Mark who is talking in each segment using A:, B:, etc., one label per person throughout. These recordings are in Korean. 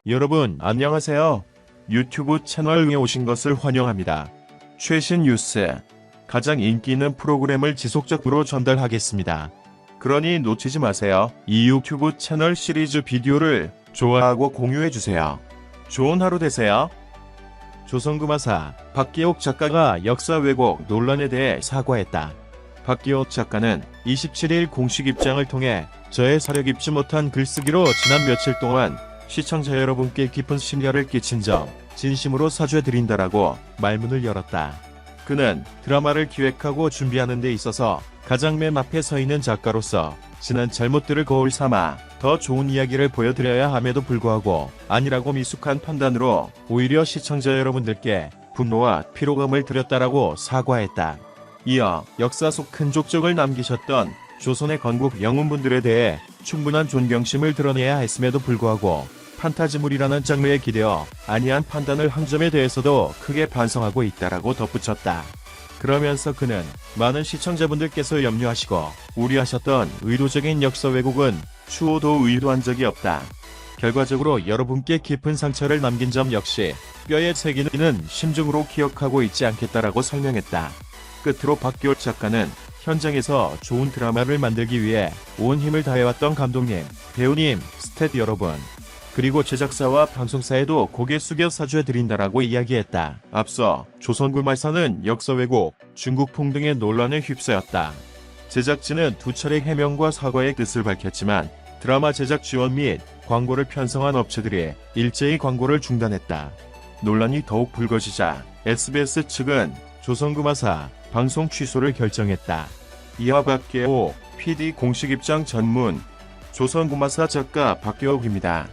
A: 여러분 안녕하세요. 유튜브 채널에 오신 것을 환영합니다. 최신 뉴스, 가장 인기 있는 프로그램을 지속적으로 전달하겠습니다. 그러니 놓치지 마세요. 이 유튜브 채널 시리즈 비디오를 좋아하고 공유해주세요. 좋은 하루 되세요. 조선구마사 박기옥 작가가 역사 왜곡 논란에 대해 사과했다. 박기옥 작가는 27일 공식 입장을 통해 저의 사려 깊지 못한 글쓰기로 지난 며칠 동안 시청자 여러분께 깊은 심려를 끼친 점 진심으로 사죄드린다라고 말문을 열었다. 그는 드라마를 기획하고 준비하는 데 있어서 가장 맨 앞에 서 있는 작가로서 지난 잘못들을 거울 삼아 더 좋은 이야기를 보여드려야 함에도 불구하고 아니라고 미숙한 판단으로 오히려 시청자 여러분들께 분노와 피로감을 드렸다라고 사과했다. 이어 역사 속 큰 족적을 남기셨던 조선의 건국 영웅분들에 대해 충분한 존경심을 드러내야 했음에도 불구하고 판타지물이라는 장르에 기대어 아니한 판단을 한 점에 대해서도 크게 반성하고 있다라고 덧붙였다. 그러면서 그는 많은 시청자분들께서 염려하시고 우려하셨던 의도적인 역사 왜곡은 추호도 의도한 적이 없다. 결과적으로 여러분께 깊은 상처를 남긴 점 역시 뼈에 새기는 심중으로 기억하고 있지 않겠다라고 설명했다. 끝으로 박기옥 작가는 현장에서 좋은 드라마를 만들기 위해 온 힘을 다해왔던 감독님, 배우님, 스태프 여러분, 그리고 제작사와 방송사에도 고개 숙여 사죄드린다라고 이야기했다. 앞서 조선구마사는 역사 왜곡, 중국풍 등의 논란에 휩싸였다. 제작진은 두 차례 해명과 사과의 뜻을 밝혔지만 드라마 제작 지원 및 광고를 편성한 업체들이 일제히 광고를 중단했다. 논란이 더욱 불거지자 SBS 측은 조선구마사 방송 취소를 결정했다. 이와 박기옥 PD 공식 입장 전문. 조선구마사 작가 박기옥입니다.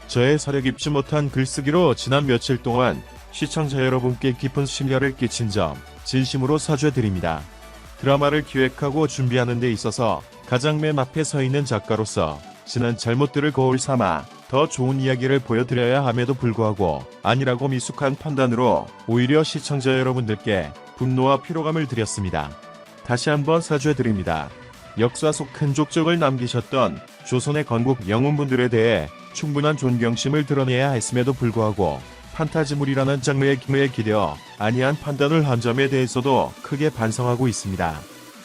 A: 저의 사려 깊지 못한 글쓰기로 지난 며칠 동안 시청자 여러분께 깊은 심려를 끼친 점 진심으로 사죄드립니다. 드라마를 기획하고 준비하는 데 있어서 가장 맨 앞에 서 있는 작가로서 지난 잘못들을 거울 삼아 더 좋은 이야기를 보여드려야 함에도 불구하고 아니라고 미숙한 판단으로 오히려 시청자 여러분들께 분노와 피로감을 드렸습니다. 다시 한번 사죄드립니다. 역사 속 큰 족적을 남기셨던 조선의 건국 영웅분들에 대해 충분한 존경심을 드러내야 했음에도 불구하고 판타지물이라는 장르에 기대어 아니한 판단을 한 점에 대해서도 크게 반성하고 있습니다.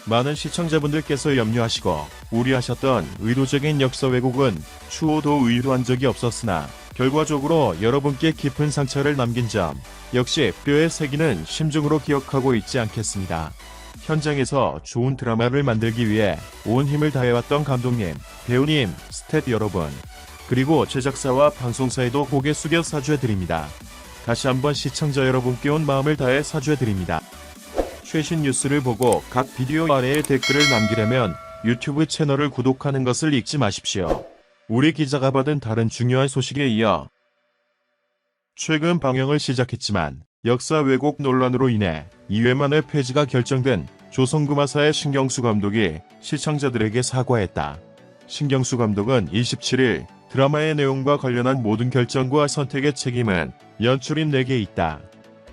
A: 많은 시청자분들께서 염려하시고 우려하셨던 의도적인 역사 왜곡은 추호도 의도한 적이 없었으나 결과적으로 여러분께 깊은 상처를 남긴 점 역시 뼈에 새기는 심중으로 기억하고 있지 않겠습니다. 현장에서 좋은 드라마를 만들기 위해 온 힘을 다해왔던 감독님, 배우님, 스태프 여러분, 그리고 제작사와 방송사에도 고개 숙여 사죄드립니다. 다시 한번 시청자 여러분께 온 마음을 다해 사죄드립니다. 최신 뉴스를 보고 각 비디오 아래에 댓글을 남기려면 유튜브 채널을 구독하는 것을 잊지 마십시오. 우리 기자가 받은 다른 중요한 소식에 이어 최근 방영을 시작했지만 역사 왜곡 논란으로 인해 2회 만에 폐지가 결정된 조선구마사의 신경수 감독이 시청자들에게 사과했다. 신경수 감독은 27일 드라마의 내용과 관련한 모든 결정과 선택의 책임은 연출인에게 있다.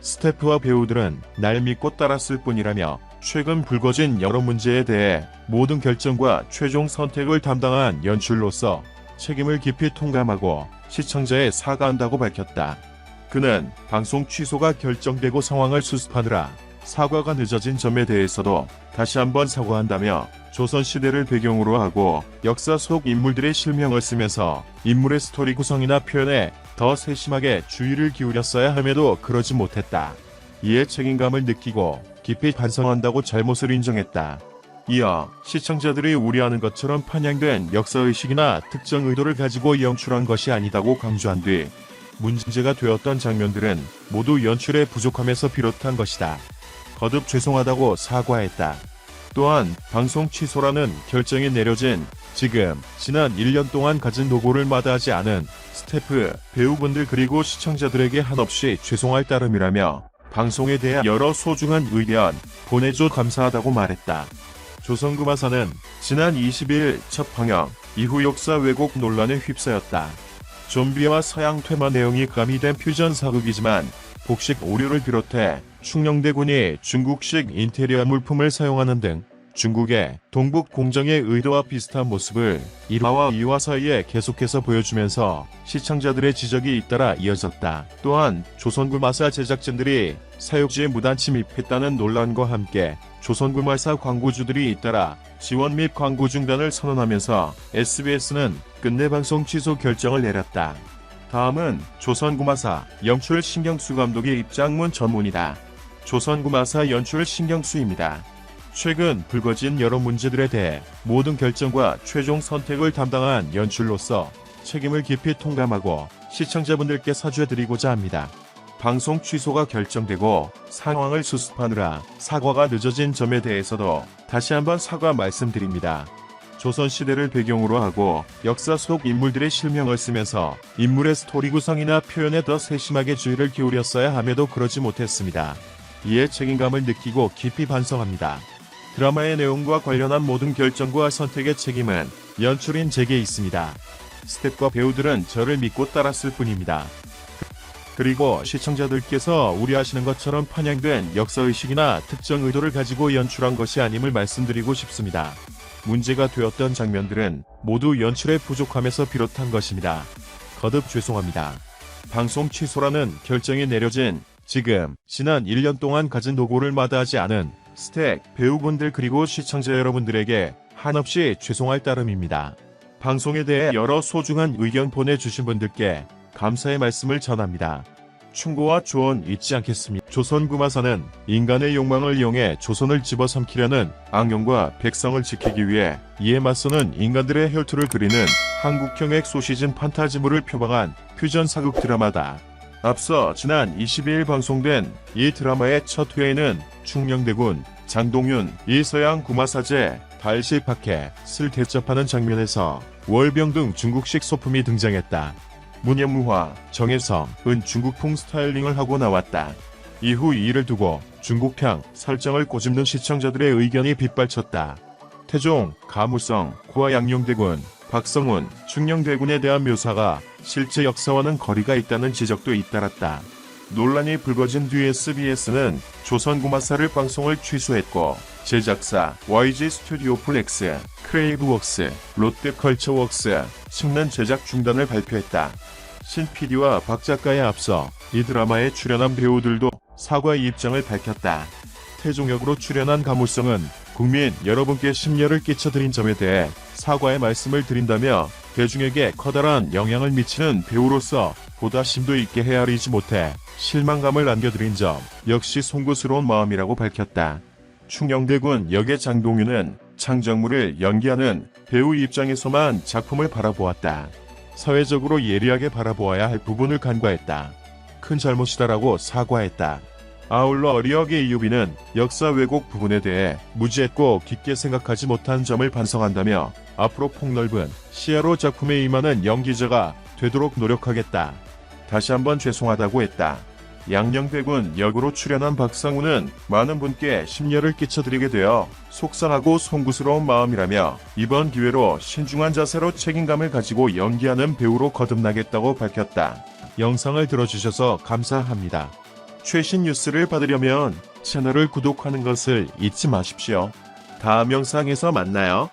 A: 스태프와 배우들은 날 믿고 따랐을 뿐이라며 최근 불거진 여러 문제에 대해 모든 결정과 최종 선택을 담당한 연출로서 책임을 깊이 통감하고 시청자에 사과한다고 밝혔다. 그는 방송 취소가 결정되고 상황을 수습하느라 사과가 늦어진 점에 대해서도 다시 한번 사과한다며 조선시대를 배경으로 하고 역사 속 인물들의 실명을 쓰면서 인물의 스토리 구성이나 표현에 더 세심하게 주의를 기울였어야 함에도 그러지 못했다. 이에 책임감을 느끼고 깊이 반성한다고 잘못을 인정했다. 이어 시청자들이 우려하는 것처럼 편향된 역사의식이나 특정 의도를 가지고 연출한 것이 아니다고 강조한 뒤 문제가 되었던 장면들은 모두 연출의 부족함에서 비롯한 것이다. 거듭 죄송하다고 사과했다. 또한 방송 취소라는 결정이 내려진 지금 지난 1년 동안 가진 노고를 마다하지 않은 스태프, 배우분들 그리고 시청자들에게 한없이 죄송할 따름이라며 방송에 대한 여러 소중한 의견 보내줘 감사하다고 말했다. 조선구마사는 지난 20일 첫 방영 이후 역사 왜곡 논란에 휩싸였다. 좀비와 서양 퇴마 내용이 가미된 퓨전 사극이지만 복식 오류를 비롯해 충녕대군이 중국식 인테리어 물품을 사용하는 등 중국의 동북 공정의 의도와 비슷한 모습을 1화와 2화 사이에 계속해서 보여주면서 시청자들의 지적이 잇따라 이어졌다. 또한 조선구마사 제작진들이 사육지에 무단 침입했다는 논란과 함께 조선구마사 광고주들이 잇따라 지원 및 광고 중단을 선언하면서 SBS는 끝내 방송 취소 결정을 내렸다. 다음은 조선구마사 연출 신경수 감독의 입장문 전문이다. 조선구마사 연출 신경수입니다. 최근 불거진 여러 문제들에 대해 모든 결정과 최종 선택을 담당한 연출로서 책임을 깊이 통감하고 시청자분들께 사죄드리고자 합니다. 방송 취소가 결정되고 상황을 수습하느라 사과가 늦어진 점에 대해서도 다시 한번 사과 말씀드립니다. 조선시대를 배경으로 하고 역사 속 인물들의 실명을 쓰면서 인물의 스토리 구성이나 표현에 더 세심하게 주의를 기울였어야 함에도 그러지 못했습니다. 이에 책임감을 느끼고 깊이 반성합니다. 드라마의 내용과 관련한 모든 결정과 선택의 책임은 연출인 제게 있습니다. 스태프와 배우들은 저를 믿고 따랐을 뿐입니다. 그리고 시청자들께서 우려하시는 것처럼 편향된 역사의식이나 특정 의도를 가지고 연출한 것이 아님을 말씀드리고 싶습니다. 문제가 되었던 장면들은 모두 연출의 부족함에서 비롯한 것입니다. 거듭 죄송합니다. 방송 취소라는 결정이 내려진 지금 지난 1년 동안 가진 노고를 마다하지 않은 스태프, 배우분들 그리고 시청자 여러분들에게 한없이 죄송할 따름입니다. 방송에 대해 여러 소중한 의견 보내주신 분들께 감사의 말씀을 전합니다. 충고와 조언 잊지 않겠습니다. 조선구마사는 인간의 욕망을 이용해 조선을 집어삼키려는 악령과 백성을 지키기 위해 이에 맞서는 인간들의 혈투를 그리는 한국형 엑소시즌 판타지물을 표방한 퓨전 사극 드라마다. 앞서 지난 22일 방송된 이 드라마의 첫 회에는 충녕대군 장동윤, 이서양 구마사제, 발시박해를 대접하는 장면에서 월병 등 중국식 소품이 등장했다. 문현무화, 정혜성은 중국풍 스타일링을 하고 나왔다. 이후 이를 두고 중국향 설정을 꼬집는 시청자들의 의견이 빗발쳤다. 태종, 가무성, 고아 양녕대군, 박성훈, 충녕대군에 대한 묘사가 실제 역사와는 거리가 있다는 지적도 잇따랐다. 논란이 불거진 뒤 SBS는 조선구마사를 방송을 취소했고 제작사 YG 스튜디오 플렉스, 크레이브웍스, 롯데컬처웍스, 측는 제작 중단을 발표했다. 신 PD와 박 작가에 앞서 이 드라마에 출연한 배우들도 사과의 입장을 밝혔다. 태종 역으로 출연한 가무성은 국민 여러분께 심려를 끼쳐드린 점에 대해 사과의 말씀을 드린다며 대중에게 커다란 영향을 미치는 배우로서 보다 심도 있게 헤아리지 못해 실망감을 남겨드린 점 역시 송구스러운 마음이라고 밝혔다. 충녕대군 역의 장동윤은 창정물을 연기하는 배우 입장에서만 작품을 바라보았다. 사회적으로 예리하게 바라보아야 할 부분을 간과했다. 큰 잘못이다라고 사과했다. 아울러 어리역의 이유비는 역사 왜곡 부분에 대해 무지했고 깊게 생각하지 못한 점을 반성한다며 앞으로 폭넓은 시야로 작품에 임하는 연기자가 되도록 노력하겠다. 다시 한번 죄송하다고 했다. 양녕대군 역으로 출연한 박상우는 많은 분께 심려를 끼쳐드리게 되어 속상하고 송구스러운 마음이라며 이번 기회로 신중한 자세로 책임감을 가지고 연기하는 배우로 거듭나겠다고 밝혔다. 영상을 들어주셔서 감사합니다. 최신 뉴스를 받으려면 채널을 구독하는 것을 잊지 마십시오. 다음 영상에서 만나요.